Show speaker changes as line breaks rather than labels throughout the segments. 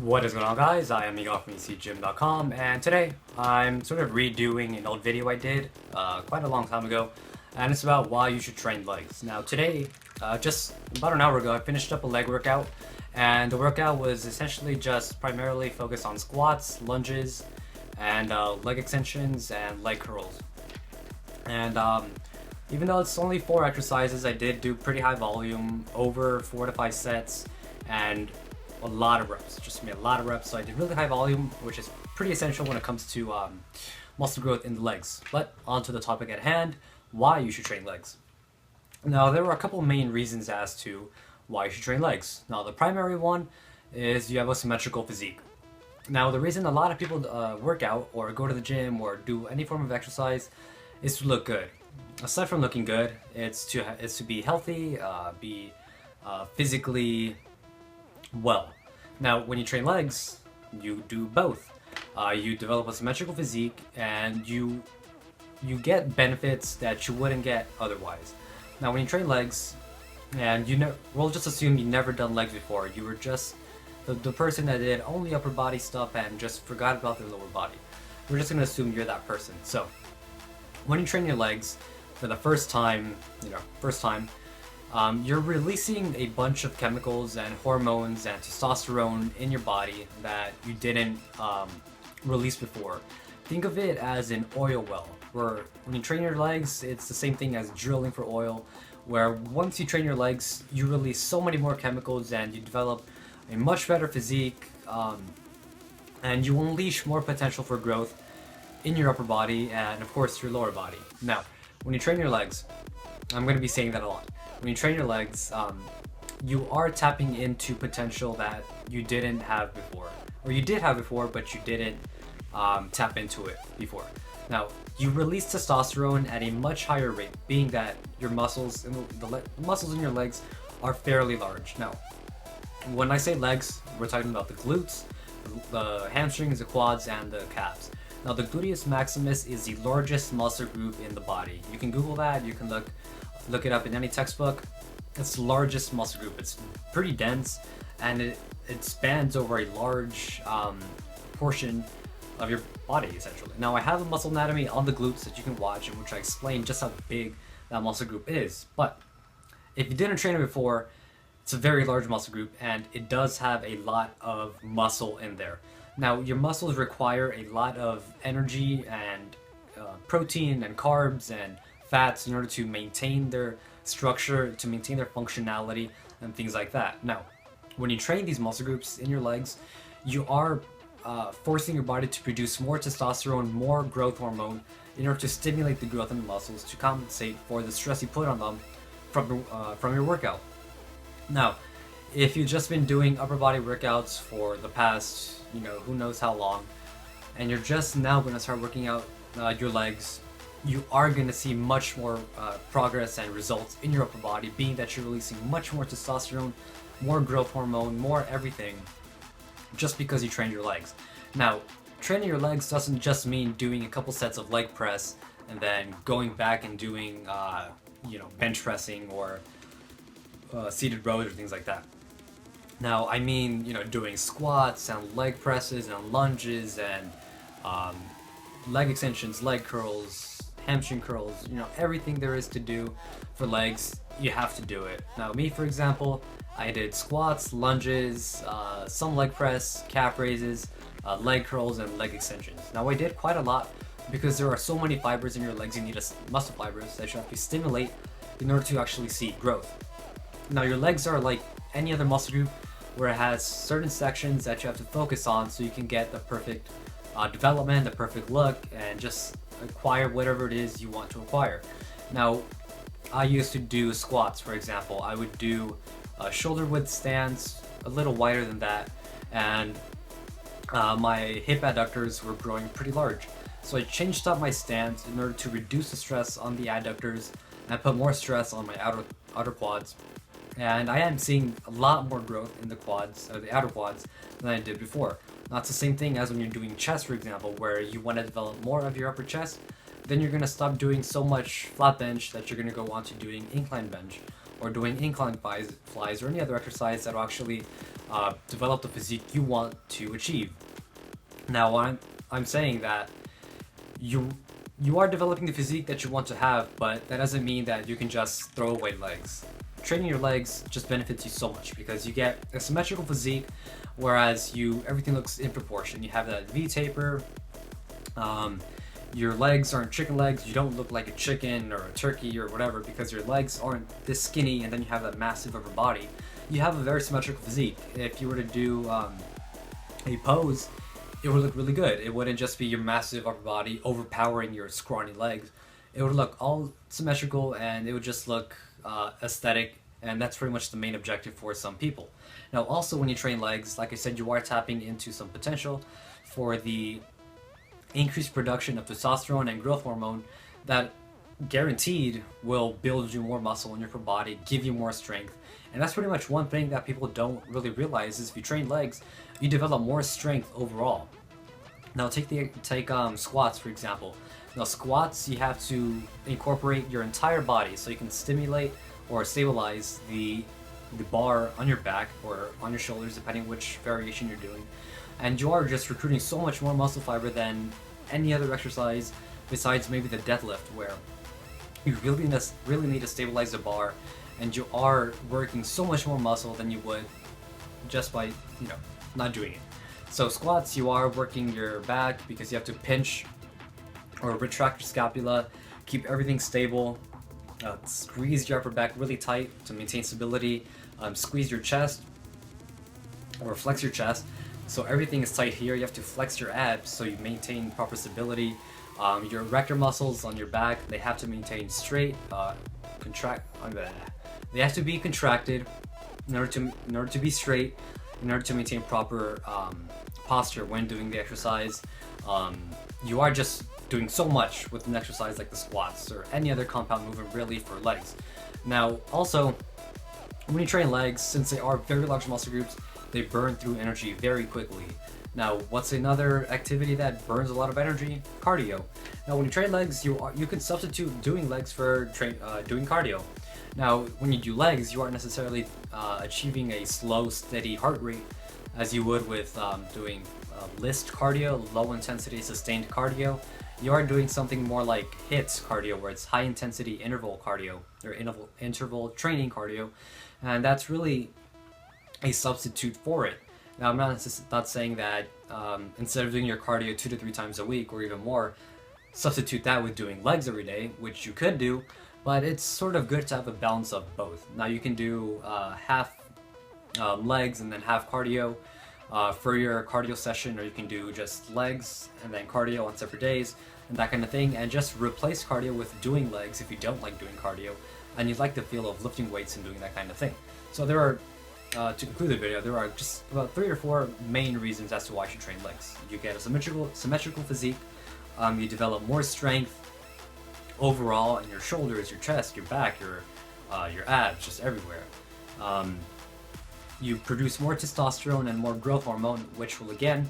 What is going on, guys? I am Miguel from UCGym.com, and today I'm sort of redoing an old video I did quite a long time ago, and it's about why you should train legs. Now today, just about an hour ago, I finished up a leg workout, and the workout was essentially just primarily focused on squats, lunges, and leg extensions and leg curls. And even though it's only 4 exercises, I did do pretty high volume, over 4 to 5 sets, and a lot of reps, just me a lot of reps. So I did really high volume, which is pretty essential when it comes to muscle growth in the legs. But on to the topic at hand, why you should train legs. Now there are a couple main reasons as to why you should train legs. Now the primary one is you have a symmetrical physique. Now the reason a lot of people work out or go to the gym or do any form of exercise is to look good. Aside from looking good, it's to be healthy, be physically well. Now, when you train legs, you do both. You develop a symmetrical physique, and you get benefits that you wouldn't get otherwise. Now, when you train legs, and we'll just assume you've never done legs before. You were just the person that did only upper body stuff and just forgot about their lower body. We're just gonna assume you're that person. So, when you train your legs for the first time, you're releasing a bunch of chemicals and hormones and testosterone in your body that you didn't release before. Think of it as an oil well, where when you train your legs, it's the same thing as drilling for oil, where once you train your legs, you release so many more chemicals and you develop a much better physique, and you unleash more potential for growth in your upper body and, of course, your lower body. Now, when you train your legs, I'm going to be saying that a lot. When you train your legs, you are tapping into potential that you didn't have before. Or you did have before, but you didn't tap into it before. Now, you release testosterone at a much higher rate, being that your muscles, the muscles in your legs are fairly large. Now, when I say legs, we're talking about the glutes, the hamstrings, the quads, and the calves. Now, the gluteus maximus is the largest muscle group in the body. You can Google that, you can look it up in any textbook. It's the largest muscle group. It's pretty dense, and it spans over a large portion of your body, essentially. Now, I have a muscle anatomy on the glutes that you can watch, in which I explain just how big that muscle group is. But if you didn't train it before, it's a very large muscle group, and it does have a lot of muscle in there. Now, your muscles require a lot of energy and protein and carbs and fats in order to maintain their structure, to maintain their functionality, and things like that. Now, when you train these muscle groups in your legs, you are forcing your body to produce more testosterone, more growth hormone, in order to stimulate the growth in the muscles to compensate for the stress you put on them from your workout. Now, if you've just been doing upper body workouts for the past, who knows how long, and you're just now going to start working out your legs, you are going to see much more progress and results in your upper body, being that you're releasing much more testosterone, more growth hormone, more everything, just because you train your legs. Now, training your legs doesn't just mean doing a couple sets of leg press and then going back and doing, bench pressing or seated rows or things like that. Now, I mean, doing squats and leg presses and lunges and leg extensions, leg curls, hamstring curls, everything there is to do for legs, you have to do it. Now, me, for example, I did squats, lunges, some leg press, calf raises, leg curls, and leg extensions. Now, I did quite a lot because there are so many fibers in your legs, you need muscle fibers that you have to stimulate in order to actually see growth. Now, your legs are like any other muscle group where it has certain sections that you have to focus on so you can get the perfect development, the perfect look, and just acquire whatever it is you want to acquire. Now, I used to do squats, for example. I would do shoulder width stands, a little wider than that, and my hip adductors were growing pretty large. So I changed up my stance in order to reduce the stress on the adductors and put more stress on my outer quads. And I am seeing a lot more growth in the quads, or the outer quads, than I did before. Now, it's the same thing as when you're doing chest, for example, where you want to develop more of your upper chest. Then you're going to stop doing so much flat bench that you're going to go on to doing incline bench or doing incline flies or any other exercise that will actually develop the physique you want to achieve. Now, I'm saying that you are developing the physique that you want to have, but that doesn't mean that you can just throw away legs. Training your legs just benefits you so much because you get a symmetrical physique, whereas everything looks in proportion. You have that V taper. Your legs aren't chicken legs. You don't look like a chicken or a turkey or whatever because your legs aren't this skinny, and then you have that massive upper body. You have a very symmetrical physique. If you were to do a pose, it would look really good. It wouldn't just be your massive upper body overpowering your scrawny legs. It would look all symmetrical, and it would just look aesthetic, and that's pretty much the main objective for some people. Now, also when you train legs, like I said, you are tapping into some potential for the increased production of testosterone and growth hormone that guaranteed will build you more muscle in your body, give you more strength. And that's pretty much one thing that people don't really realize is if you train legs, you develop more strength overall. Now take squats for example. Now squats, you have to incorporate your entire body so you can stimulate or stabilize the bar on your back or on your shoulders, depending which variation you're doing. And you are just recruiting so much more muscle fiber than any other exercise besides maybe the deadlift, where you really need to stabilize the bar, and you are working so much more muscle than you would just by not doing it. So squats, you are working your back because you have to pinch or retract your scapula, keep everything stable, squeeze your upper back really tight to maintain stability, squeeze your chest or flex your chest. So everything is tight here. You have to flex your abs so you maintain proper stability. Your erector muscles on your back, they have to maintain straight, they have to be contracted in order to be straight, in order to maintain proper posture when doing the exercise. You are just doing so much with an exercise like the squats or any other compound movement really for legs. Now also, when you train legs, since they are very large muscle groups, they burn through energy very quickly. Now, what's another activity that burns a lot of energy? Cardio. Now, when you train legs, you can substitute doing legs for doing cardio. Now, when you do legs, you aren't necessarily achieving a slow, steady heart rate as you would with doing list cardio, low intensity, sustained cardio. You are doing something more like HIIT cardio, where it's high intensity interval cardio or interval training cardio, and that's really a substitute for it. Now, I'm not saying that instead of doing your cardio 2 to 3 times a week or even more, substitute that with doing legs every day, which you could do, but it's sort of good to have a balance of both. Now, you can do half legs and then half cardio for your cardio session, or you can do just legs and then cardio on separate days and that kind of thing, and just replace cardio with doing legs if you don't like doing cardio and you like the feel of lifting weights and doing that kind of thing. So there are to conclude the video, there are just about 3 or 4 main reasons as to why you should train legs. You get a symmetrical physique, you develop more strength overall in your shoulders, your chest, your back, your abs, just everywhere. You produce more testosterone and more growth hormone, which will again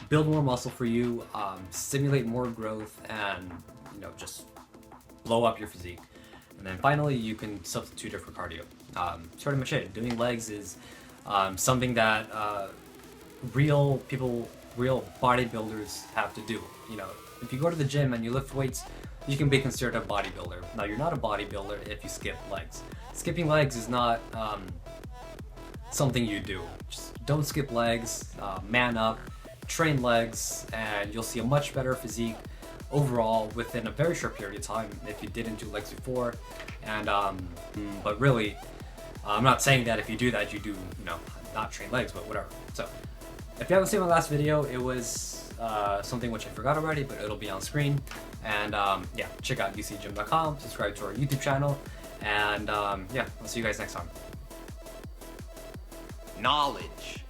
build more muscle for you, stimulate more growth, and just blow up your physique. And then finally, you can substitute it for cardio. That's pretty much it. Doing legs is something that real bodybuilders have to do. If you go to the gym and you lift weights, you can be considered a bodybuilder. Now, you're not a bodybuilder if you skip legs. Skipping legs is not something you do. Just don't skip legs, man up, train legs, and you'll see a much better physique overall within a very short period of time if you didn't do legs before. And but really, I'm not saying that if you do that, you do not train legs, but whatever. So if you haven't seen my last video, it was something which I forgot already, but it'll be on screen. And yeah, check out UCGym.com, subscribe to our YouTube channel, and yeah, I'll see you guys next time.
Knowledge.